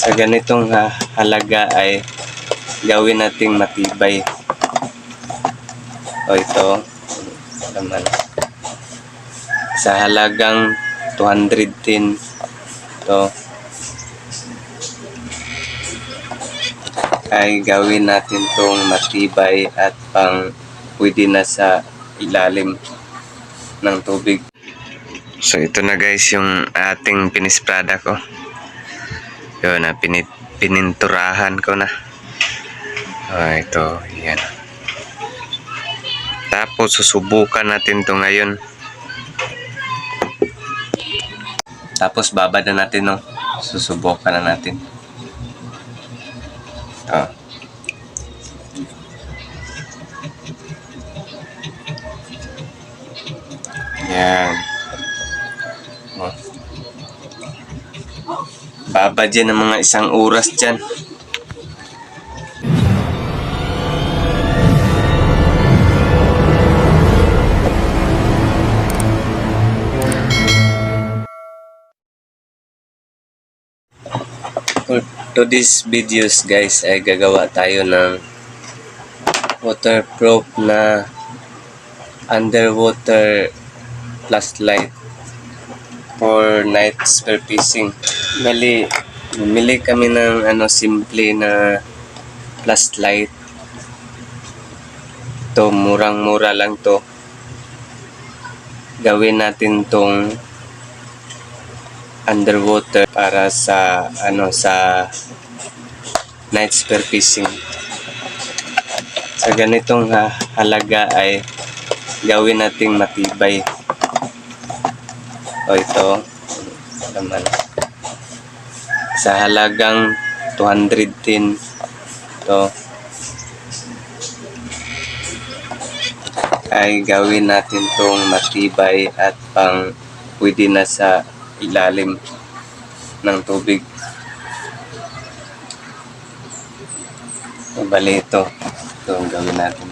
Sa ganitong halaga ay gawin nating matibay. O ito naman sa halagang 210 to ay gawin natin tong matibay at pwede na sa ilalim ng tubig. So ito na guys yung ating pinisprada ko. Yun na, pininturahan ko na. Ito, yan. Tapos susubukan natin to ngayon. Tapos babad na natin, no? Susubukan na natin. Ito. Yan. Babad yan ng mga 1 oras dyan. For today's videos guys ay gagawa tayo ng waterproof na underwater flashlight for night spear fishing. Bumili kami ng simple na flashlight. To murang-mura lang to. Gawin natin tong underwater para sa sa night spear fishing. Sa ganitong halaga ay gawin nating matibay. O ito naman sa halagang 210 to ay gawin natin tong matibay at pwede na sa ilalim ng tubig. Bali ito ang gawin natin.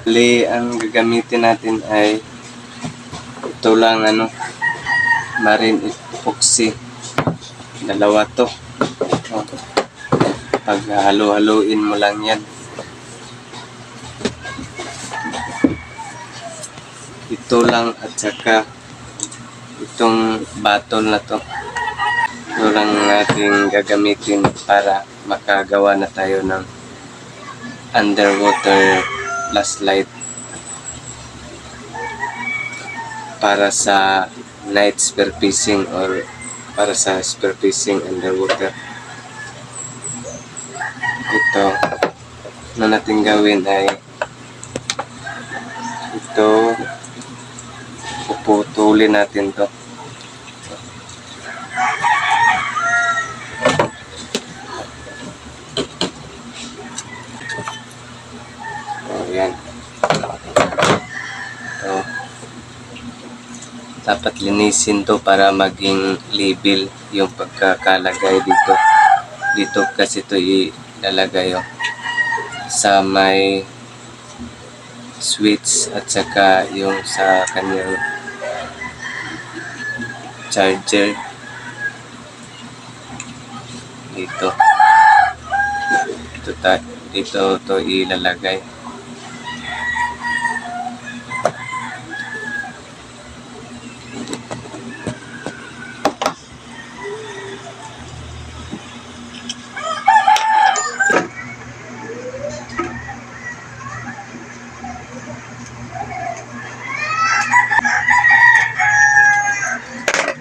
Bali ang gagamitin natin ay ito lang marine epoxy. 2 to. Pag halo-haloin mo lang yan. Ito lang at saka itong bottle na to. Ito lang natin gagamitin para makagawa na tayo ng underwater flashlight para sa night spear fishing or para sa spear fishing underwater. Ito na natin gawin ay ito, puputulin natin to. Yan. Dapat linisin to para maging level yung pagkakalagay dito. Dito kasi to ilalagay sa may switch at saka yung sa kanyang charger dito. Dito to ilalagay.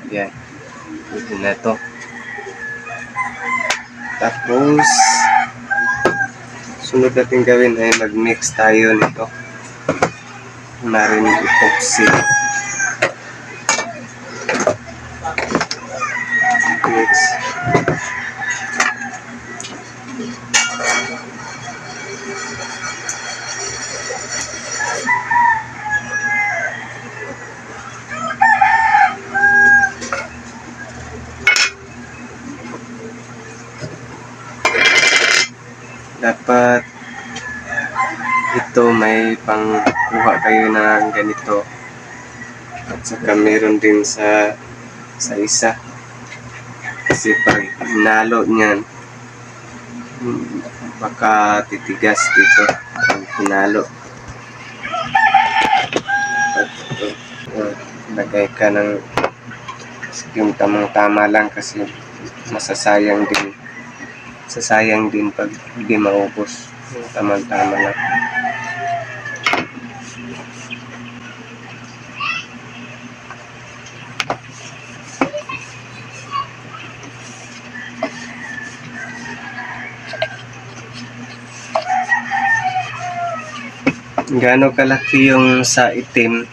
Yan. Pwede na to. Tapos sunod natin gawin ay mag-mix tayo nito. Marine epoxy. Mix. Dapat ito may pangkuha kayo na ganito at saka meron din sa isa Kasi pag hinalo niyan, baka titigas dito pag hinalo. Lagay ka ng yung tamang-tama lang kasi masasayang din pag hindi maubos. Yung tamang-tama lang. Gaano kalaki yung sa itim,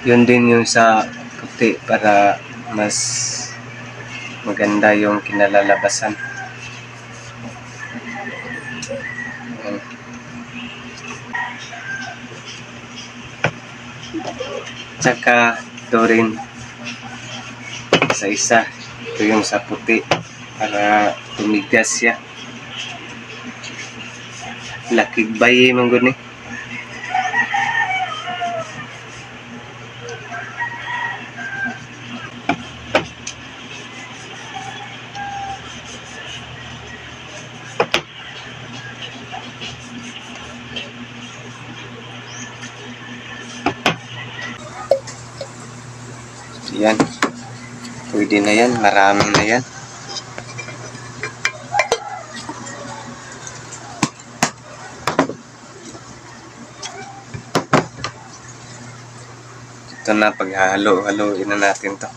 yun din yung sa puti para mas maganda yung kinalalabasan. Tsaka ito rin sa isa, ito yung sa puti para tumigas siya. Lakig bayi man gud ni. Yan. Pwede na yan. Marami na yan. Ito na, paghalo-haloin na natin to.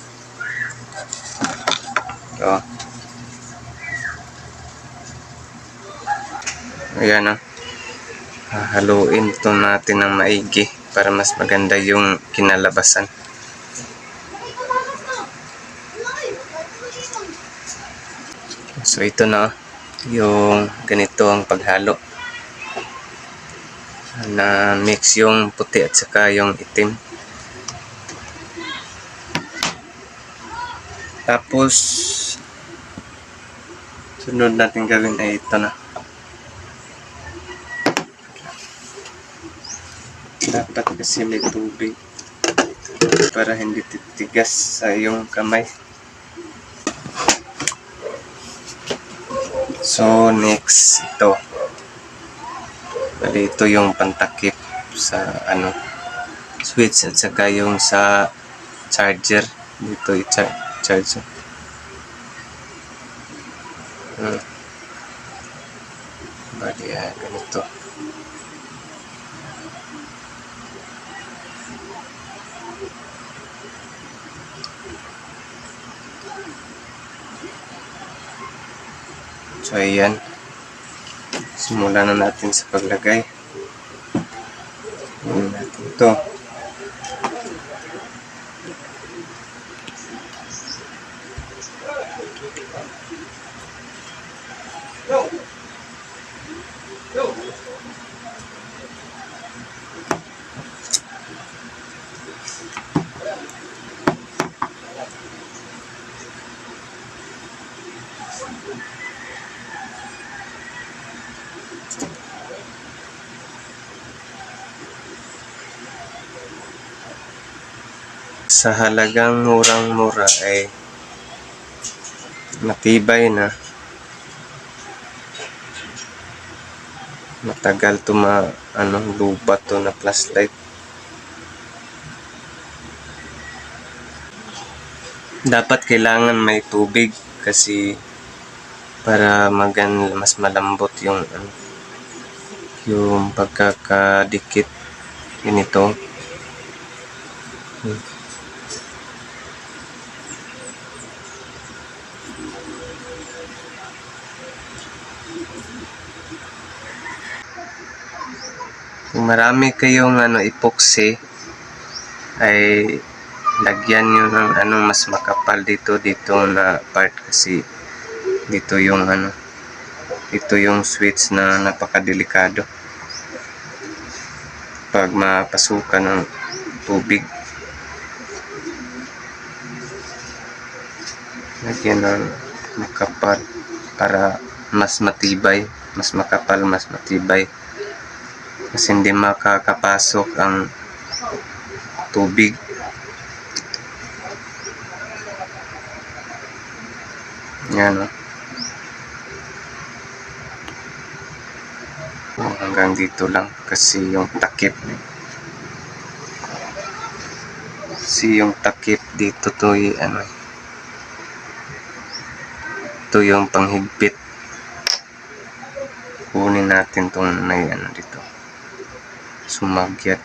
Ito. Ayan o. Haluin ito natin ng maigi para mas maganda yung kinalabasan. So ito na yung ganito ang paghalo. Na mix yung puti at saka yung itim. Tapos sunod natin gawin ay ito na. Dapat kasi may tubig para hindi titigas sa iyong kamay. So next ito. Bali ito yung pantakip sa switch at saka yung sa charger. Dito i-charge. Bali ganito. So ayan, simulan na natin sa paglagay. Ayan natin ito. Sa halagang murang-mura ay matibay na. Matagal to lubat to na flashlight. Dapat kailangan may tubig kasi para mas malambot yung pagkakadikit nito. Kung marami kayong epoxy ay lagyan nyo ng mas makapal dito na part kasi dito yung switch na napakadelikado pag mapasukan ng tubig. Lagyan ng makapal para mas matibay, mas makapal, mas matibay. Kasi hindi makakapasok ang tubig. Yan o. Hanggang dito lang kasi yung takip dito to ano, ito yung panghigpit. Kunin natin tong may ano dito, sumagyat.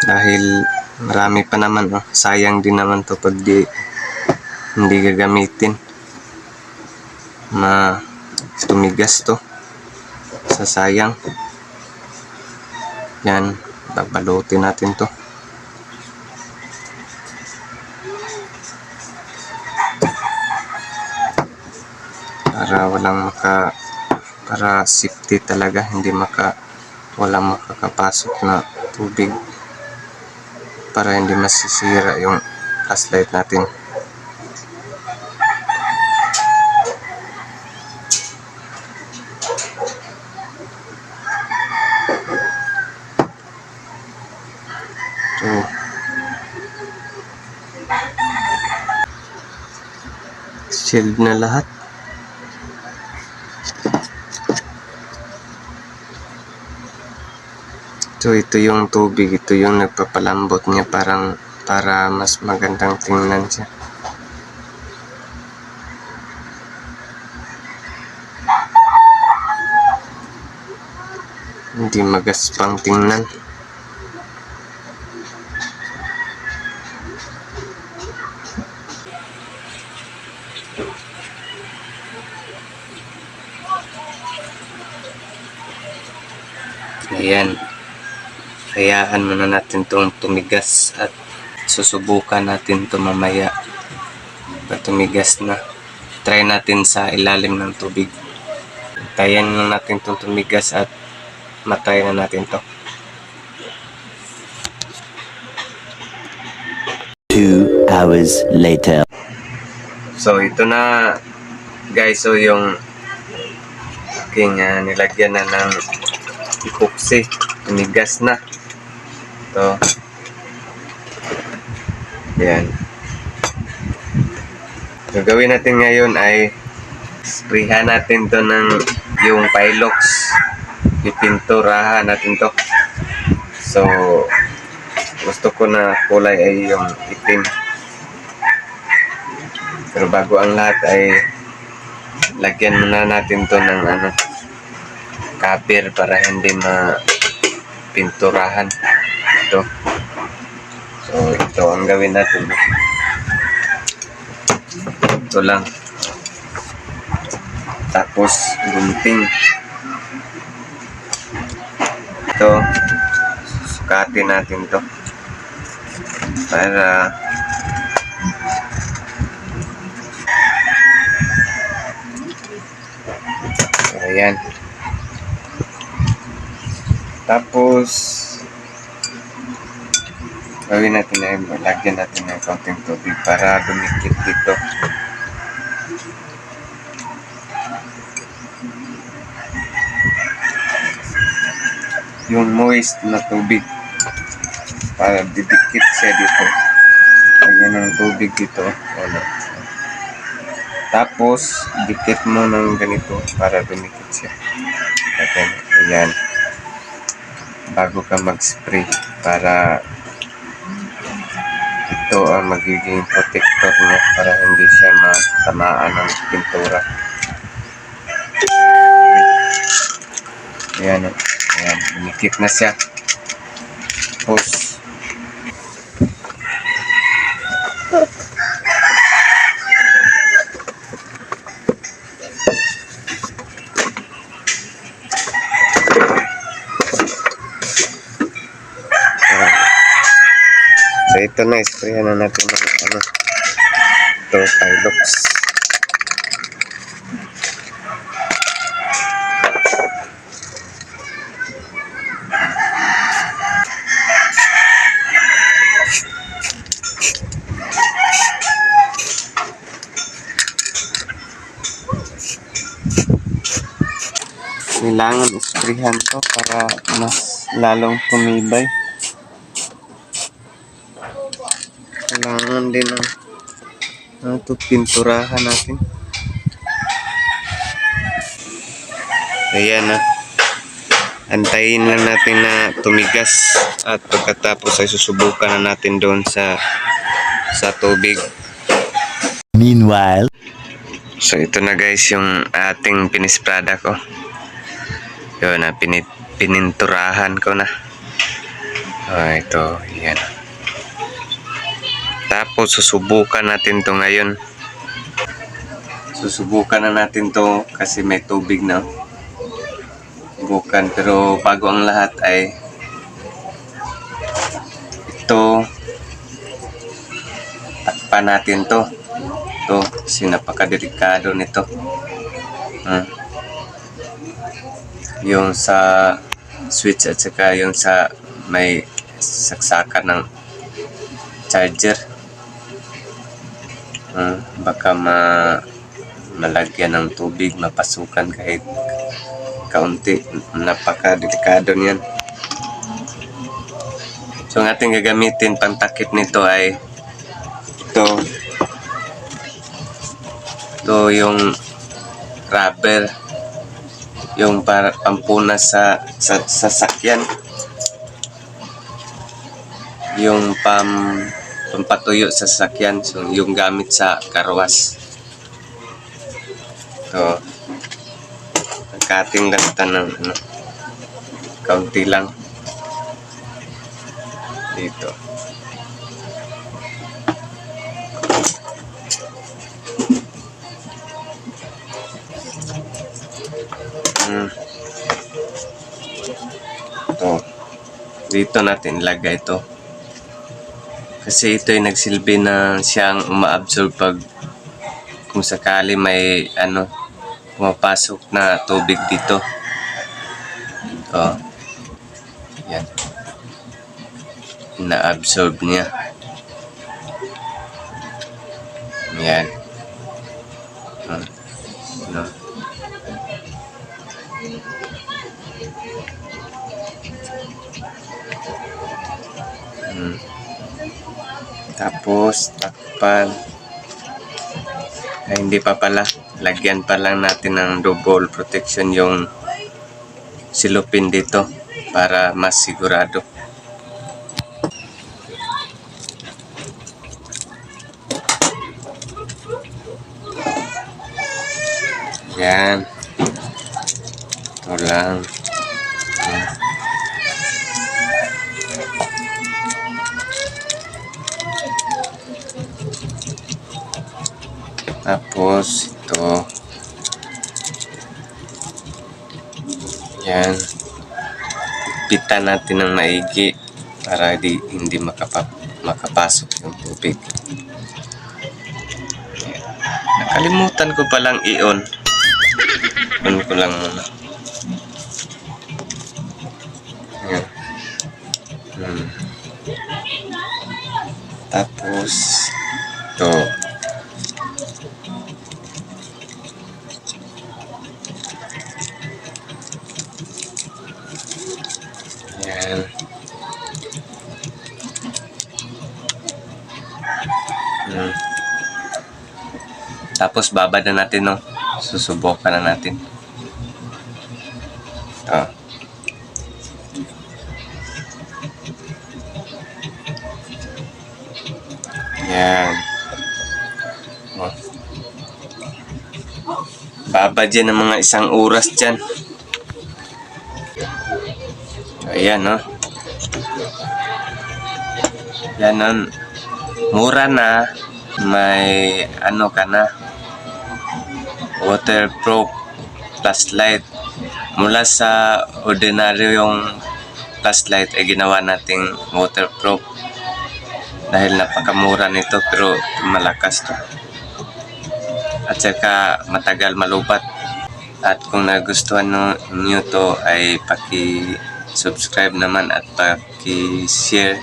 Dahil marami pa naman, oh. Sayang din naman to pag hindi gagamitin. Tumigas to. Sayang. Yan, babalutin natin to. Para safety talaga, walang makakapasok na tubig, para hindi masisira yung flashlight natin. Shield na lahat. So ito yung tubig, ito yung nagpapalambot niya, para mas magandang tingnan siya. Hindi magaspang tingnan. Ayan. Hayaan muna natin itong tumigas at susubukan natin ito mamaya. Pag tumigas na, try natin sa ilalim ng tubig. Tayan lang natin itong tumigas at matry na natin ito. 2 hours later. So ito na guys, so yung aking nilagyan na ng epoxy, tumigas na. Ito. Yan. Gagawin natin ngayon ay sprayhan natin to ng yung Pilox. Pipinturahan natin to. So gusto ko na kulay ay yung itim. Pero bago ang lahat ay lagyan muna natin to ng cover para hindi mapinturahan. Ito. So ito ang gawin natin. Ito lang. Tapos gunting. Ito. Sukatin natin to. Para ayan. Tapos gawin natin na lagyan natin ng konting tubig para dumikit dito. Yung moist na tubig para didikit siya dito. Lagyan ng tubig dito. Ano. Tapos dikit mo ng ganito para dumikit siya. Ayan. Bago ka mag-spray, para ito ang magiging protector niya para hindi siya matamaan ng pintura. Ayan, ayan, dumikit na siya. Tapos so ito na, sprayan na natin ng ito, Pilox. Kailangan isprayan to para mas lalong tumibay. Kailangan din ito pinturahan natin. Ayan na. Antayin lang natin na tumigas at pagkatapos ay susubukan na natin doon sa tubig. Meanwhile, So ito na guys yung ating pinisprada ko. Yun na, pininturahan ko na. Ito, yan. Tapos susubukan natin to ngayon. Susubukan na natin to kasi may tubig na. Subukan, pero bago ang lahat ay ito, takpan natin to. Ito, kasi napakadelikado nito. Yung sa switch at saka yung sa may saksakan ng charger. Baka malagyan ng tubig, mapasukan kahit kaunti. Napaka-delikado niyan. So ang ating gagamitin pantakip nito ay ito yung rubber, yung para pampunas sa sasakyan, yung pampatuyo sa sasakyan, so yung gamit sa karwas. So nagkating lang ito ng kaunti lang dito. Dito natin ilagay ito kasi ito ay nagsilbi na siyang umaabsorb pag kung sakali may pumapasok na tubig dito. Yan, na-absorb niya. Yan. Tapos takpan. Hindi pa pala, lagyan pa lang natin ng double protection yung silupin dito para mas sigurado. Yan, ito lang. Tapos ito, yan, pitan natin ng maigi para hindi makapasok yung tubig. Yan. Nakalimutan ko palang i-on. On ko lang muna. Yan. Tapos ito, yan. Tapos babad na natin, no? Susubukan na natin. Ito. Yan. Babad yan ng mga 1 oras dyan. Ayan, no? Yan, no? Mura na. May ka na, waterproof flashlight. Mula sa ordinary yung flashlight ay ginawa nating waterproof dahil napakamura nito, pero malakas to at saka matagal malubat. At kung nagustuhan nyo to ay paki-subscribe naman at paki-share,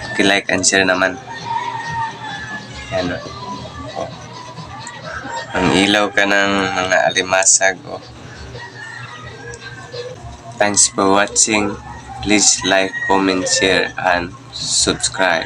paki-like and share naman. Yan, ang ilaw ka ng mga alimasag. Thanks for watching. Please like, comment, share, and subscribe.